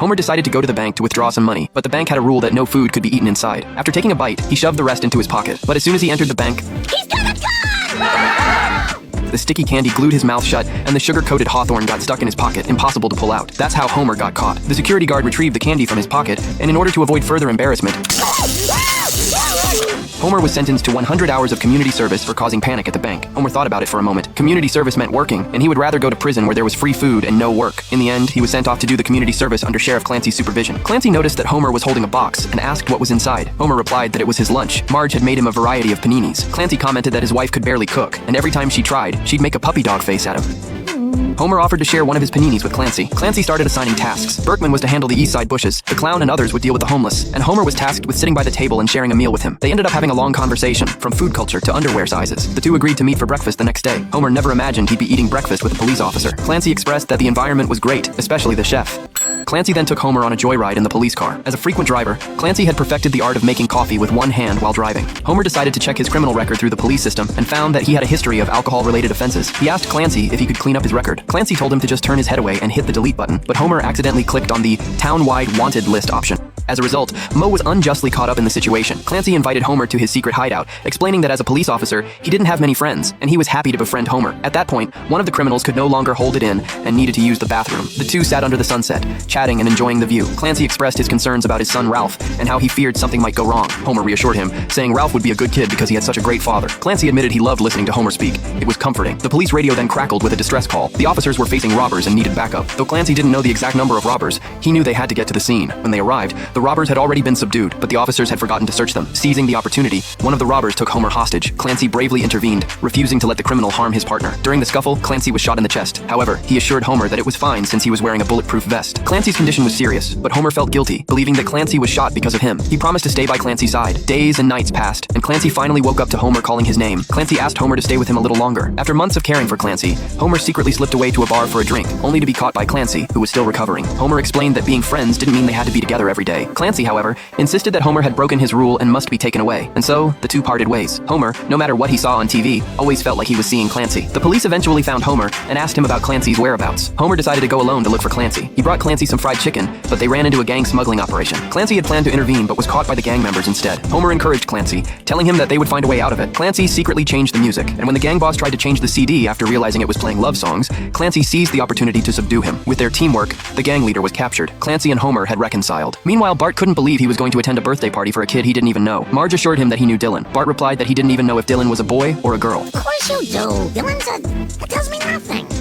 Homer decided to go to the bank to withdraw some money, but the bank had a rule that no food could be eaten inside. After taking a bite, he shoved the rest into his pocket. But as soon as he entered the bank, He's got a gun! the sticky candy glued his mouth shut, and the sugar-coated hawthorn got stuck in his pocket, impossible to pull out. That's how Homer got caught. The security guard retrieved the candy from his pocket, and in order to avoid further embarrassment, Homer was sentenced to 100 hours of community service for causing panic at the bank. Homer thought about it for a moment. Community service meant working, and he would rather go to prison where there was free food and no work. In the end, he was sent off to do the community service under Sheriff Clancy's supervision. Clancy noticed that Homer was holding a box and asked what was inside. Homer replied that it was his lunch. Marge had made him a variety of paninis. Clancy commented that his wife could barely cook, and every time she tried, she'd make a puppy dog face at him. Homer offered to share one of his paninis with Clancy. Clancy started assigning tasks. Berkman was to handle the East Side bushes, the clown and others would deal with the homeless, and Homer was tasked with sitting by the table and sharing a meal with him. They ended up having a long conversation, from food culture to underwear sizes. The two agreed to meet for breakfast the next day. Homer never imagined he'd be eating breakfast with a police officer. Clancy expressed that the environment was great, especially the chef. Clancy then took Homer on a joyride in the police car. As a frequent driver, Clancy had perfected the art of making coffee with one hand while driving. Homer decided to check his criminal record through the police system and found that he had a history of alcohol-related offenses. He asked Clancy if he could clean up his record. Clancy told him to just turn his head away and hit the delete button, but Homer accidentally clicked on the town-wide wanted list option. As a result, Moe was unjustly caught up in the situation. Clancy invited Homer to his secret hideout, explaining that as a police officer, he didn't have many friends, and he was happy to befriend Homer. At that point, one of the criminals could no longer hold it in and needed to use the bathroom. The two sat under the sunset, chatting and enjoying the view. Clancy expressed his concerns about his son Ralph and how he feared something might go wrong. Homer reassured him, saying Ralph would be a good kid because he had such a great father. Clancy admitted he loved listening to Homer speak. It was comforting. The police radio then crackled with a distress call. The officers were facing robbers and needed backup. Though Clancy didn't know the exact number of robbers, he knew they had to get to the scene. When they arrived, the robbers had already been subdued, but the officers had forgotten to search them. Seizing the opportunity, one of the robbers took Homer hostage. Clancy bravely intervened, refusing to let the criminal harm his partner. During the scuffle, Clancy was shot in the chest. However, he assured Homer that it was fine since he was wearing a bulletproof vest. Clancy's condition was serious, but Homer felt guilty, believing that Clancy was shot because of him. He promised to stay by Clancy's side. Days and nights passed, and Clancy finally woke up to Homer calling his name. Clancy asked Homer to stay with him a little longer. After months of caring for Clancy, Homer secretly slipped away to a bar for a drink, only to be caught by Clancy, who was still recovering. Homer explained that being friends didn't mean they had to be together every day. Clancy, however, insisted that Homer had broken his rule and must be taken away, and so the two parted ways. Homer, no matter what he saw on TV, always felt like he was seeing Clancy. The police eventually found Homer and asked him about Clancy's whereabouts. Homer decided to go alone to look for Clancy. He brought Clancy some fried chicken, but they ran into a gang smuggling operation. Clancy had planned to intervene but was caught by the gang members instead. Homer encouraged Clancy, telling him that they would find a way out of it. Clancy secretly changed the music, and when the gang boss tried to change the CD after realizing it was playing love songs, Clancy seized the opportunity to subdue him. With their teamwork, the gang leader was captured. Clancy and Homer had reconciled. Meanwhile, Bart couldn't believe he was going to attend a birthday party for a kid he didn't even know. Marge assured him that he knew Dylan. Bart replied that he didn't even know if Dylan was a boy or a girl. Of course you do. Dylan's a... It tells me nothing.